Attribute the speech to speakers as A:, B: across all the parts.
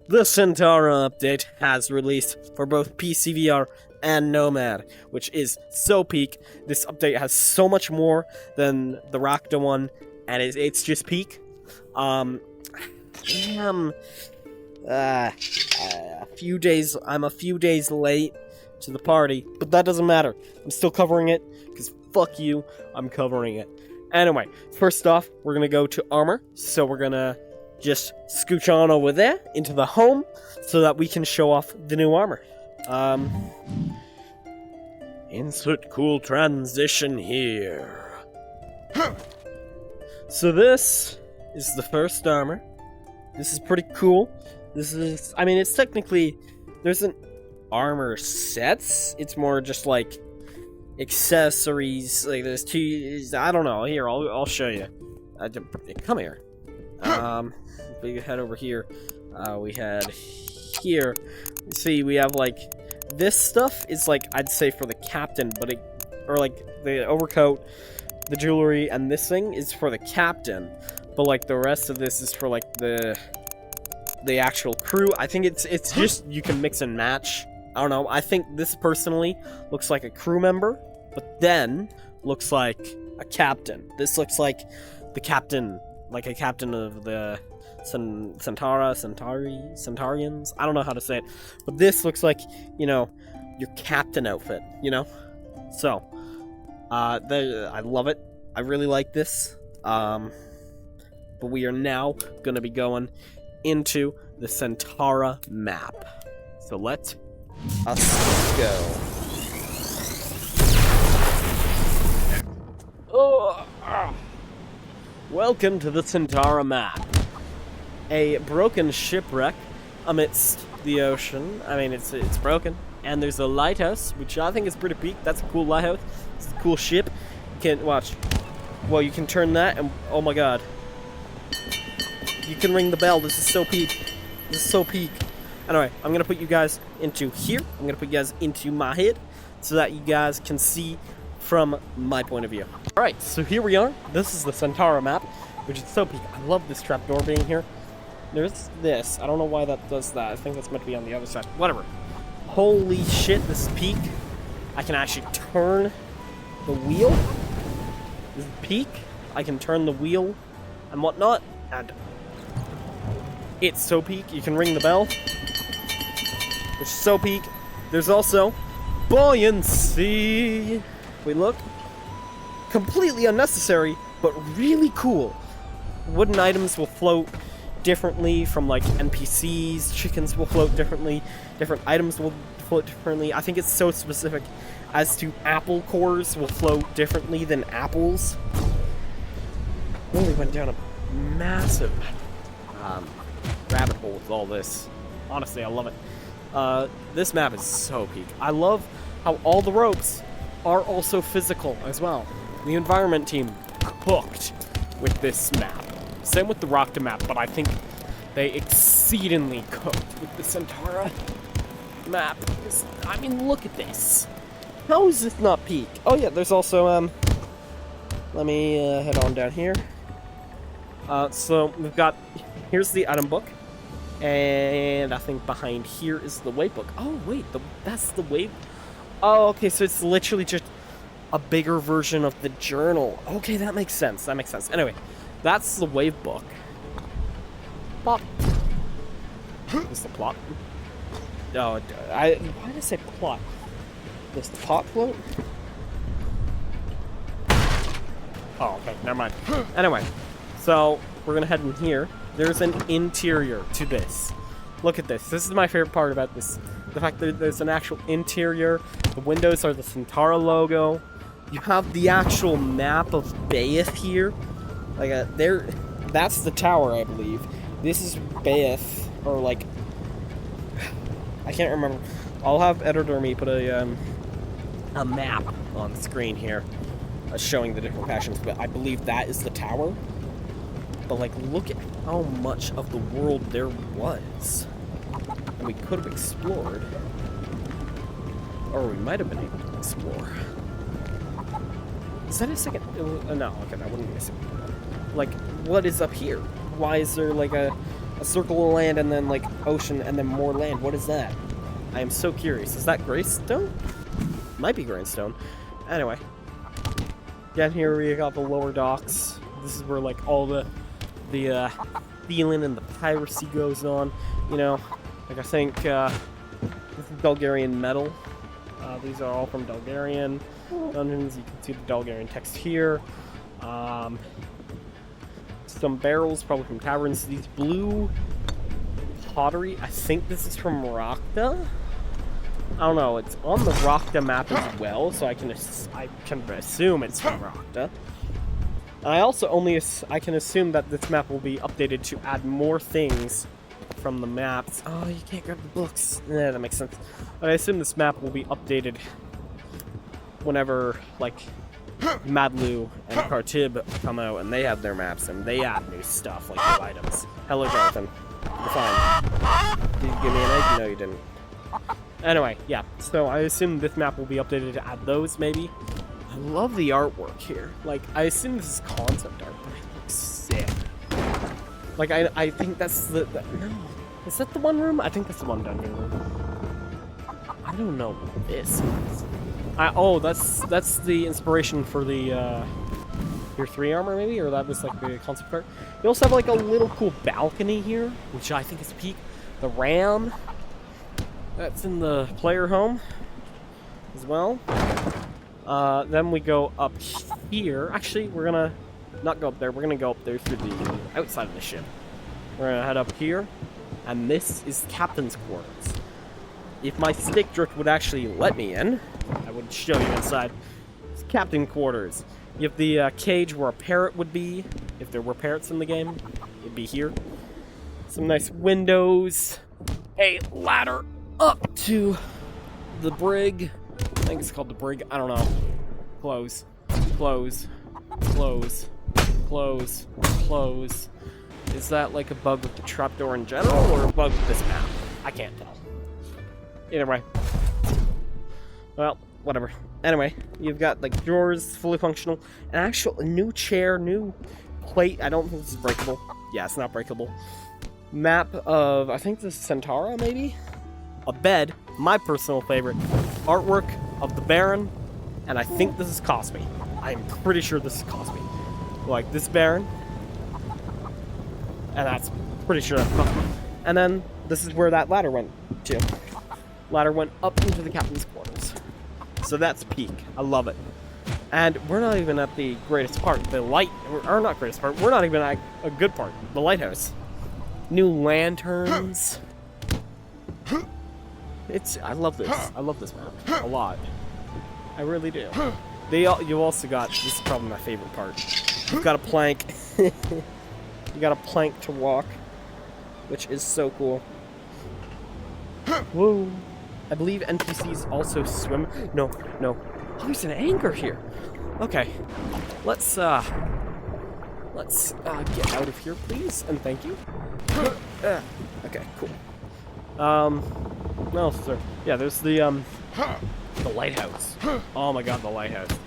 A: The Sentara update has released for both PCVR and Nomad, which is so peak. This update has so much more than the Rakta one, and it's just peak. I'm a few days late to the party, but that doesn't matter. I'm still covering it, because fuck you, I'm covering it. Anyway, first off, we're gonna go to armor, so we're gonna just scooch on over there into the home so that we can show off the new armor. Insert cool transition here. So this is the first armor. This is pretty cool. This is, I mean, it's technically, there's an armor sets. It's more just like accessories. Like there's two, I don't know. Here, I'll show you. Come here. We head over here. We had here. You see, we have like this stuff is like I'd say for the captain, but or like the overcoat, the jewelry, and this thing is for the captain. But like the rest of this is for like the actual crew. I think it's just you can mix and match. I don't know. I think this personally looks like a crew member, but then looks like a captain. This looks like the captain. Like a captain of the Centaurians. I don't know how to say it, but this looks like, you know, your captain outfit, you know? So, I love it. I really like this. But we are now gonna be going into the Sentara map. So let us go. Welcome to the Sentara map. A broken shipwreck amidst the ocean. I mean, it's broken. And there's a lighthouse, which I think is pretty peak. That's a cool lighthouse. It's a cool ship. You can watch. Well, you can turn that and oh my god. You can ring the bell. This is so peak. This is so peak. Anyway, I'm gonna put you guys into here. I'm gonna put you guys into my head so that you guys can see from my point of view. Alright, so here we are. This is the Sentara map, which is so peak. I love this trapdoor being here. There's this. I don't know why that does that. I think that's meant to be on the other side. Whatever. Holy shit, this is peak. I can actually turn the wheel. This is peak. I can turn the wheel and whatnot. And it's so peak. You can ring the bell, which is so peak. There's also buoyancy. Wait, look. Completely unnecessary, but really cool. Wooden items will float differently from like NPCs. Chickens will float differently. Different items will float differently. I think it's so specific as to apple cores will float differently than apples. Really went down a massive rabbit hole with all this. Honestly, I love it. This map is so peak. I love how all the ropes are also physical as well. The environment team cooked with this map. Same with the Rakta map, but I think they exceedingly cooked with the Sentara map. I mean, look at this. How is this not peak? Oh yeah, there's also, let me head on down here. So we've got, here's the item book. And I think behind here is the weight book. Oh wait, that's the weight. Oh, okay, so it's literally just a bigger version of the journal. Okay, that makes sense. That makes sense. Anyway, that's the wave book. Plot. Is the plot? No, why did I say plot? Does the pot float? Oh, okay, never mind. Anyway, so we're gonna head in here. There's an interior to this. Look at this. This is my favorite part about this. The fact that there's an actual interior. The windows are the Sentara logo. You have the actual map of Baeth here. Like that's the tower, I believe. This is Baeth, or like, I can't remember. I'll have editor me put a map on the screen here, showing the different factions. But I believe that is the tower. But like, look at how much of the world there was. And we could have explored. Or we might have been able to explore. Is that a second? No, okay, that wouldn't be a second. Like, what is up here? Why is there like a A circle of land and then like ocean and then more land. What is that? I am so curious. Is that Greystone? Might be Greystone. Anyway. Down here we got the lower docks. This is where like all the feeling and the piracy goes on. You know, like I think this is Bulgarian metal. These are all from Bulgarian dungeons. You can see the Bulgarian text here. Some barrels, probably from taverns. These blue pottery, I think this is from Rakta. I don't know. It's on the Rakta map as well, so I can assume it's from Rakta. And I also I can assume that this map will be updated to add more things from the maps. Oh, you can't grab the books. Yeah, that makes sense. But I assume this map will be updated whenever, like, Madlu and Kartib come out and they have their maps and they add new stuff, like new items. Hello, Jonathan. You're fine. Did you give me an egg? No, you didn't. Anyway, yeah. So I assume this map will be updated to add those, maybe. I love the artwork here. Like, I assume this is concept art, but it looks sick. Like, I think that's no. Is that the one room? I think that's the one dungeon room. I don't know what this is. Oh, that's the inspiration for the Tier 3 armor, maybe? Or that was like the concept art. You also have like a little cool balcony here, which I think is peak. The ram. That's in the player home as well. Then we go up here. Actually, we're gonna not go up there. We're gonna go up there through the outside of the ship. We're gonna head up here, and this is captain's quarters. If my stick drift would actually let me in, I would show you inside. It's captain quarters. You have the cage where a parrot would be. If there were parrots in the game, it'd be here. Some nice windows. A ladder up to the brig. I think it's called the brig. I don't know. Close. Close. Close. Close. Close. Is that like a bug with the trapdoor in general, or a bug with this map? I can't tell. Either way. Well, whatever. Anyway, you've got like drawers, fully functional, a new chair, new plate. I don't think this is breakable. Yeah, it's not breakable. Map of, I think this is Sentara, maybe? A bed, my personal favorite. Artwork of the Baron, and I think this is Cosby. I'm pretty sure this is Cosby. Like this Baron, and that's pretty sure that's Cosby. And then this is where that ladder went to. Ladder went up into the captain's quarters. So that's peak. I love it. And we're not even at the greatest part. The light, or not greatest part, we're not even at a good part. The lighthouse. New lanterns. I love this. I love this map a lot. I really do. You also got, this is probably my favorite part. You've got a plank. You got a plank to walk, which is so cool. Whoa. I believe NPCs also swim. No. Oh, there's an anchor here. Okay. Let's get out of here, please, and thank you. Okay, cool. No, sir. Yeah, there's the lighthouse. Oh my god, the lighthouse.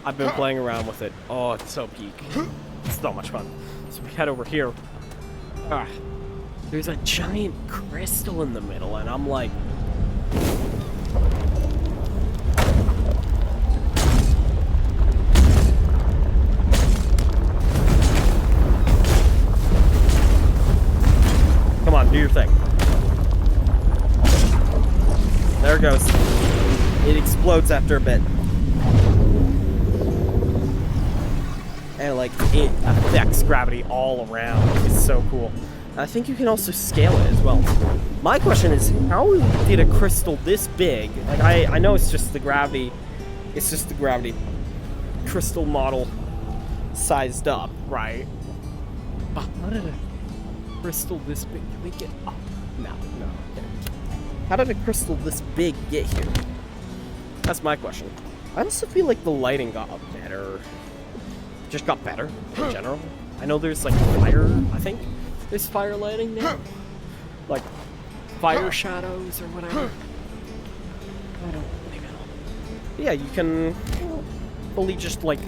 A: I've been playing around with it. Oh, it's so peak. It's so much fun. So we head over here. There's a giant crystal in the middle, and I'm like... Come on, do your thing. There it goes. It explodes after a bit. And like, it affects gravity all around. It's so cool. I think you can also scale it as well. My question is, how did a crystal this big, like I know it's just the gravity crystal model sized up, right? But how did a crystal this big, can we get up? No. Okay. How did a crystal this big get here? That's my question. I also feel like the lighting got better. Just got better in general. I know there's like fire, I think. There's fire lighting now. Like fire shadows or whatever. I don't even know. Yeah, you can fully just like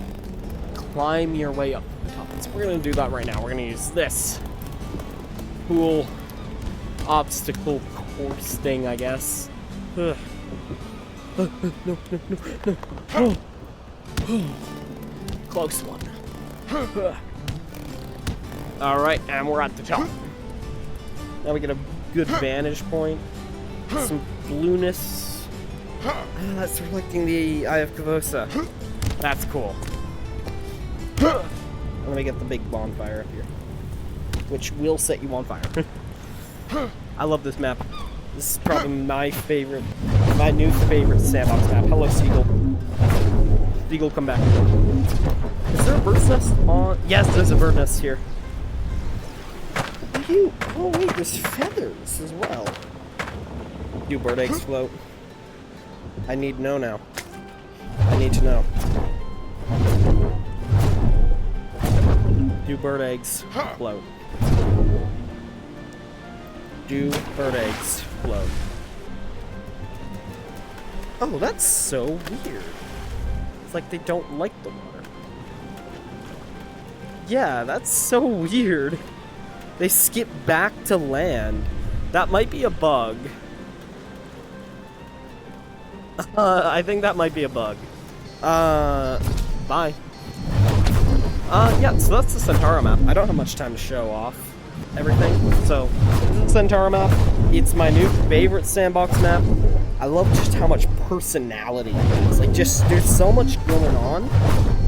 A: climb your way up to the top. So we're gonna do that right now. We're gonna use this. cool obstacle course thing, I guess. Ugh. No, no, no, no. Close one. Alright, and we're at the top. Now we get a good vantage point. Some blueness. Oh, that's reflecting the Eye of Kavosa. That's cool. Let me get the big bonfire up here, which will set you on fire. I love this map. This is probably my new favorite sandbox map. Hello, Seagull. Seagull, come back. Is there a bird's nest on? Yes, there's a bird nest here. Oh wait, there's feathers as well. Do bird eggs float? I need to know now. I need to know. Do bird eggs float? Do bird eggs float? Oh, that's so weird. It's like they don't like the water. Yeah, that's so weird. They skip back to land. That might be a bug. I think that might be a bug. Bye. Yeah, so that's the Sentara map. I don't have much time to show off everything. So, this is the Sentara map. It's my new favorite sandbox map. I love just how much personality it has. Like, just, there's so much going on,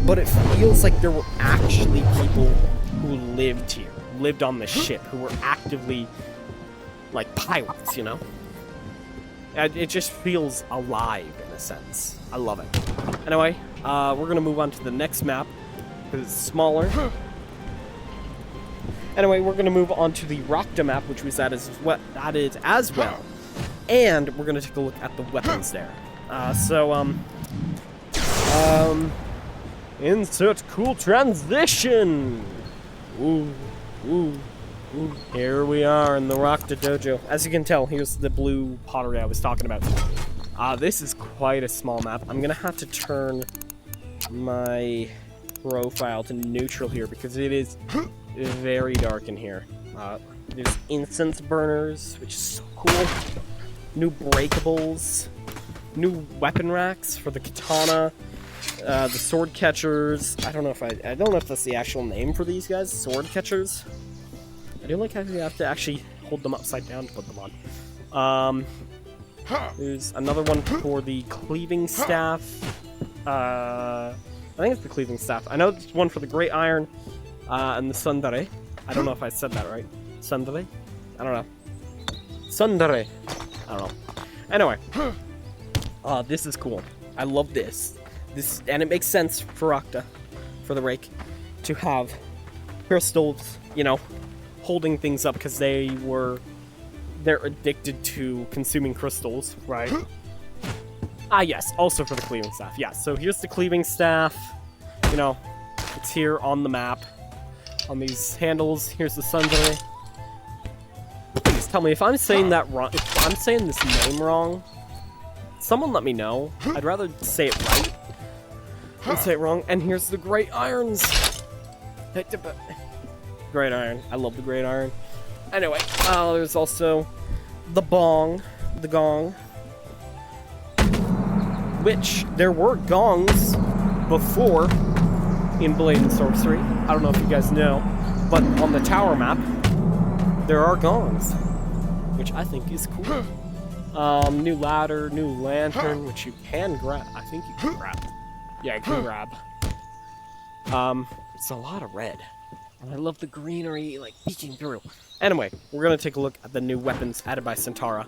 A: but it feels like there were actually people who lived here, lived on the ship, who were actively, like, pirates, you know? It just feels alive, in a sense. I love it. Anyway, we're gonna move on to the next map, because it's smaller. Anyway, we're gonna move on to the Rakta map, which was added as well. And we're gonna take a look at the weapons there. Insert cool transition! Ooh, ooh. Ooh, here we are in the Rakta dojo. As you can tell, here's the blue pottery I was talking about. This is quite a small map. I'm gonna have to turn my profile to neutral here because it is very dark in here. There's incense burners, which is so cool. New breakables. New weapon racks for the katana. The sword catchers. I don't know if that's the actual name for these guys. Sword catchers. I do like how you have to actually hold them upside down to put them on. There's another one for the cleaving staff. I think it's the cleaving staff. I know there's one for the great iron, and the sundare. I don't know if I said that right. Sundare? I don't know. Sundare. I don't know. Anyway. This is cool. I love this. And it makes sense for Rakta, for the rake, to have crystals, you know, holding things up because they're addicted to consuming crystals, right? Yes, also for the cleaving staff. Yeah, so here's the cleaving staff. You know, it's here on the map. On these handles, here's the sundere. Please tell me if I'm saying that wrong. If I'm saying this name wrong, someone let me know. I'd rather say it right than say it wrong. And here's the great irons. Great iron. I love the great iron. Anyway, there's also the gong, which there were gongs before in Blade and Sorcery. I don't know if you guys know, but on the tower map, there are gongs, which I think is cool. New ladder, new lantern, which you can grab. I think you can grab. Yeah, you can grab. It's a lot of red. And I love the greenery, like, peeking through. Anyway, we're gonna take a look at the new weapons added by Sentara.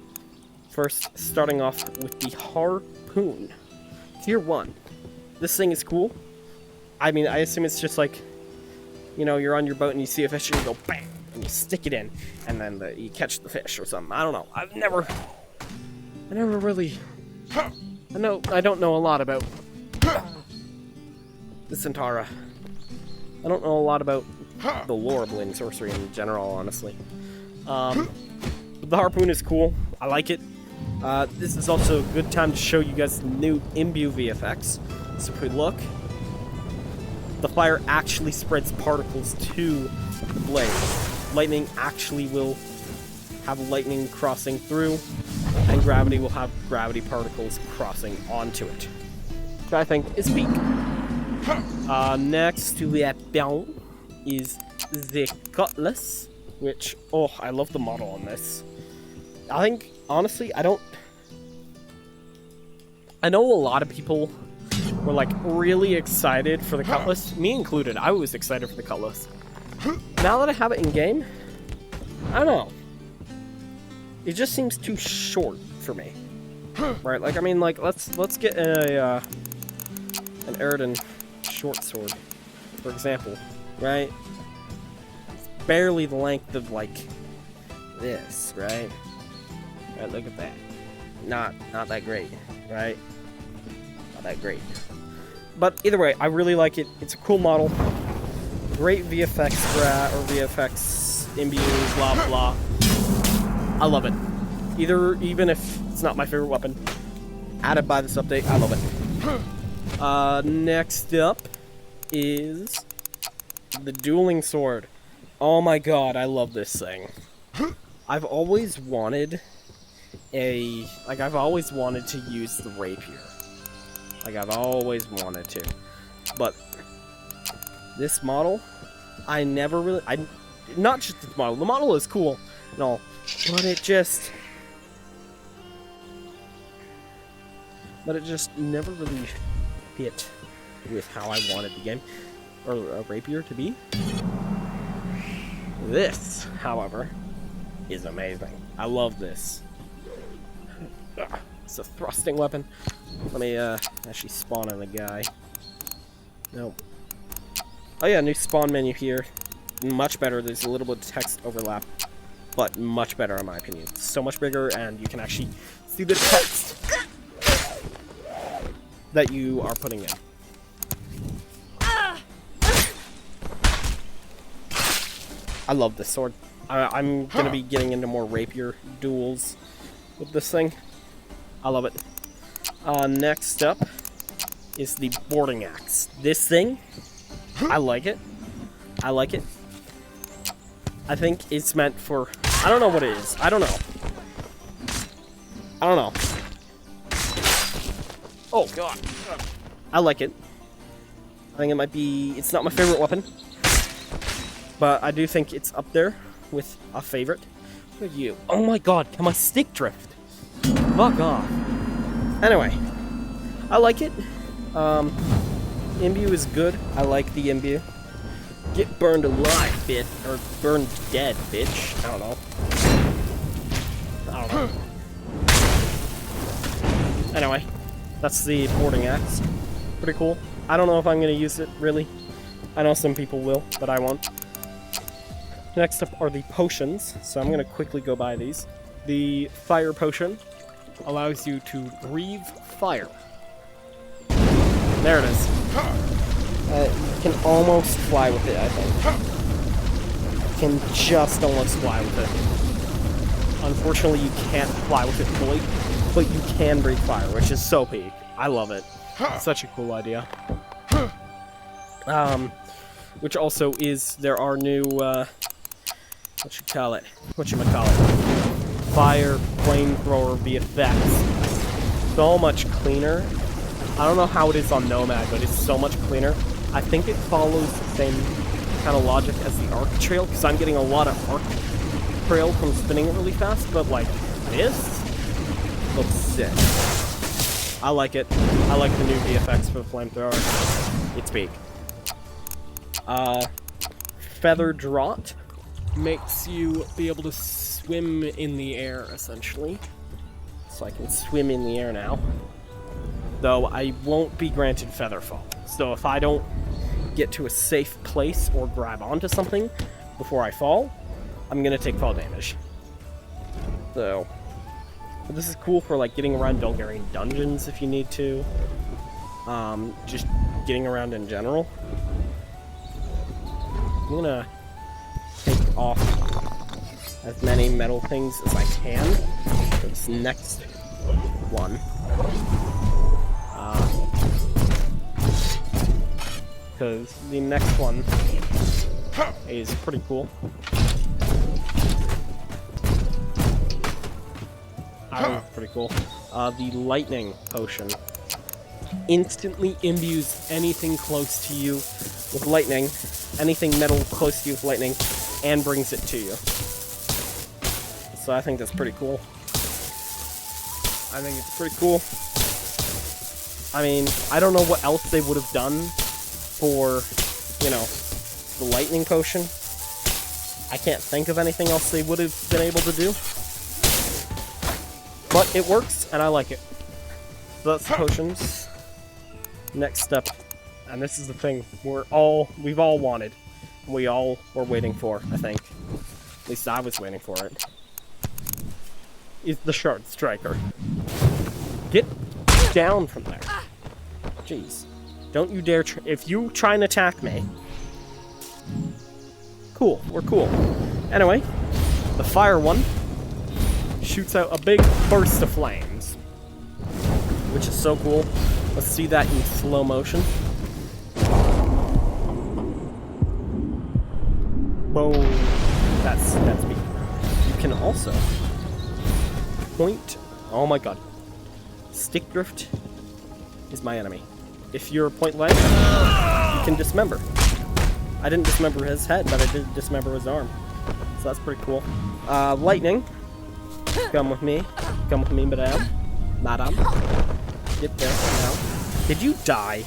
A: First, starting off with the harpoon. Tier 1. This thing is cool. I mean, I assume it's just like, you know, you're on your boat and you see a fish and you go bang, and you stick it in, and then you catch the fish or something. I don't know. I never really... I don't know a lot about the Sentara. I don't know a lot about the lore of Blade and Sorcery in general, honestly. But the harpoon is cool. I like it. This is also a good time to show you guys the new imbue VFX. So if we look, the fire actually spreads particles to the blade. lightning actually will have lightning crossing through, and gravity will have gravity particles crossing onto it, which I think is peak. Next to the weapon is the cutlass, which, oh, I love the model on this. I think, honestly, I know a lot of people were like really excited for the cutlass, me included. I was excited for the cutlass. Now that I have it in game, I don't know. It just seems too short for me, right? Like, I mean, like, let's get an Eridan short sword, for example, right? It's barely the length of like this, right? Right, look at that. Not that great, right? Not that great. But either way, I really like it. It's a cool model. Great VFX VFX imbue, blah blah. I love it. Even if it's not my favorite weapon, added by this update, I love it. Next up is the dueling sword. Oh my god, I love this thing. I've always wanted to use the rapier. Like, I've always wanted to. But this model, not just this model. The model is cool and all, but it just never really fit with how I wanted the game, or a rapier to be. This, however, is amazing. I love this. It's a thrusting weapon. Let me actually spawn on the guy. Nope. Oh yeah, new spawn menu here. Much better. There's a little bit of text overlap, but much better in my opinion. It's so much bigger, and you can actually see the text that you are putting in. I love this sword. I'm gonna be getting into more rapier duels with this thing. I love it. Next up is the boarding axe. This thing, I like it. I like it. I think it's meant for, I don't know what it is. I don't know. Oh god. I like it. I think it might be, it's not my favorite weapon, but I do think it's up there with a favorite. Look at you. Oh my god, can my stick drift? Fuck off. Anyway, I like it. Imbue is good. I like the imbue. Get burned alive, bitch. Or burned dead, bitch. I don't know. Anyway, that's the boarding axe. Pretty cool. I don't know if I'm going to use it, really. I know some people will, but I won't. Next up are the potions, so I'm going to quickly go by these. The fire potion allows you to breathe fire. There it is. You can almost fly with it, I think. You can just almost fly with it. Unfortunately, you can't fly with it fully, but you can breathe fire, which is so peak. I love it. It's such a cool idea. Which also is, there are new, whatchamacallit, fire flamethrower VFX. So much cleaner. I don't know how it is on Nomad, but it's so much cleaner. I think it follows the same kind of logic as the arc trail, because I'm getting a lot of arc trail from spinning it really fast, but like this looks sick. I like it. I like the new VFX for the flamethrower. It's big. Feather Draught makes you be able to swim in the air, essentially. So I can swim in the air now. Though I won't be granted Feather Fall. So if I don't get to a safe place or grab onto something before I fall, I'm gonna take fall damage. So, but this is cool for like getting around Bulgarian dungeons if you need to. Just getting around in general. I'm gonna take off as many metal things as I can for this next one. Because the next one is pretty cool. I think it's pretty cool. The lightning potion instantly imbues anything close to you with lightning, anything metal close to you with lightning, and brings it to you. So I think that's pretty cool. I think it's pretty cool. I mean, I don't know what else they would have done for, you know, the lightning potion. I can't think of anything else they would have been able to do. But it works, and I like it. So that's the potions. Next step, and this is the thing we've all wanted. We all were waiting for, I think. At least I was waiting for it. Is the Shard Striker. Get down from there. Jeez. Don't you dare if you try and attack me. Cool, we're cool. Anyway, the fire one shoots out a big burst of flames, which is so cool. Let's see that in slow motion. Boom. That's me. You can also point. Oh my god. Stick drift is my enemy. If you're point blank, you can dismember. I didn't dismember his head, but I did dismember his arm. So that's pretty cool. Lightning. Come with me. Come with me, madame. Madame. Get there now. Did you die?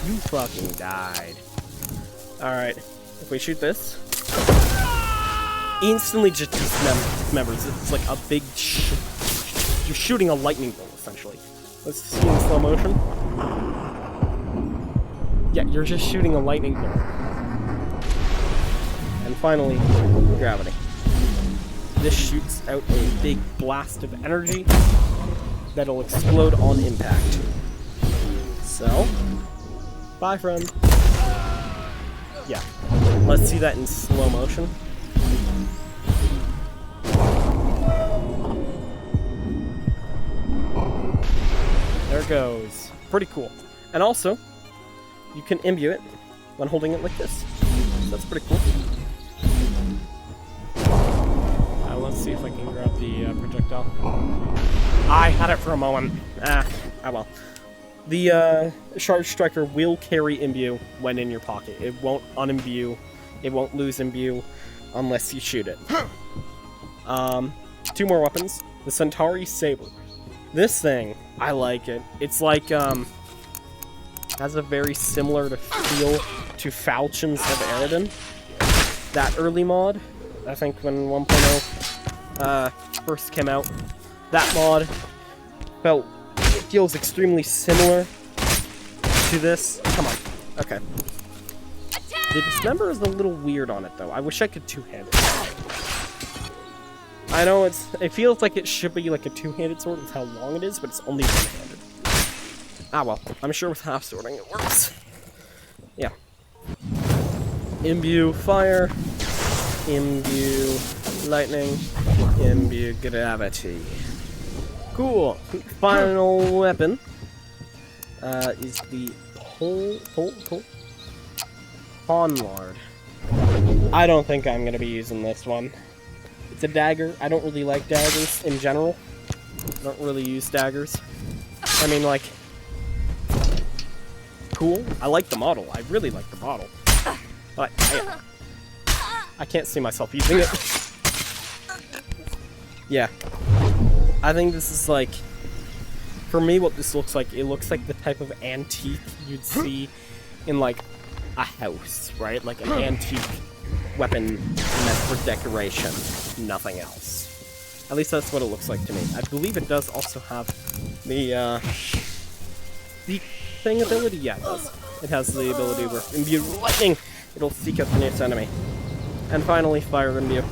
A: You fucking died. Alright. If we shoot this, instantly just dismembers. It's like a big you're shooting a lightning bolt, essentially. Let's see in slow motion. Yeah, you're just shooting a lightning bolt. And finally, gravity. This shoots out a big blast of energy that'll explode on impact. So, bye, friend. Yeah, let's see that in slow motion. There it goes. Pretty cool. And also, you can imbue it when holding it like this. So that's pretty cool. Let's see if I can grab the projectile. I had it for a moment. Well. The Shard Striker will carry imbue when in your pocket. It won't unimbue. It won't lose imbue unless you shoot it. 2 more weapons. The Sentara Saber. This thing, I like it. It's like, has a very similar feel to Falchions of Eridan. That early mod, I think when 1.0 first came out, that mod it feels extremely similar to this. Come on. Okay. The dismember is a little weird on it, though. I wish I could two-hand it. I know it feels like it should be like a two-handed sword with how long it is, but it's only one-handed. Ah, well. I'm sure with half-swording it works. Yeah. Imbue fire. Imbue lightning. Imbue gravity. Cool. Final weapon is the Ponlard. I don't think I'm going to be using this one. It's a dagger. I don't really like daggers in general. I don't really use daggers. I mean, like, cool. I like the model. I really like the model. But I can't see myself using it. Yeah. I think this is like, for me, what this looks like, it looks like the type of antique you'd see in like a house, right? Like an antique weapon meant for decoration, nothing else. At least that's what it looks like to me. I believe it does also have the thing ability. Yeah, it does. It has the ability where imbue lightning, it'll seek out the nearest enemy. And finally, fire imbue.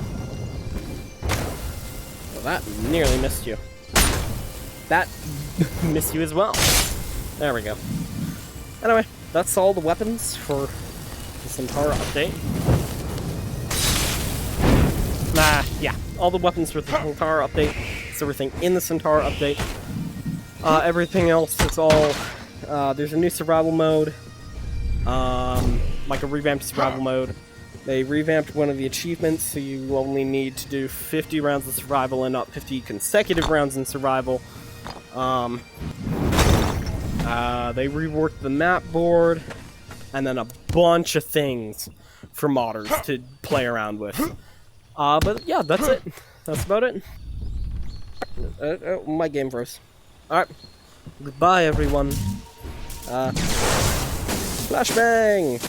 A: Well, that nearly missed you. That missed you as well. There we go. Anyway, that's all the weapons for the Sentara update. Yeah, all the weapons for the Sentara update. It's everything in the Sentara update. Everything else is all... there's a new survival mode. Like a revamped survival mode. They revamped one of the achievements, so you only need to do 50 rounds of survival and not 50 consecutive rounds in survival. They reworked the map board, and then a bunch of things for modders to play around with. But yeah, that's it. That's about it. My game froze. Alright. Goodbye, everyone. Flashbang!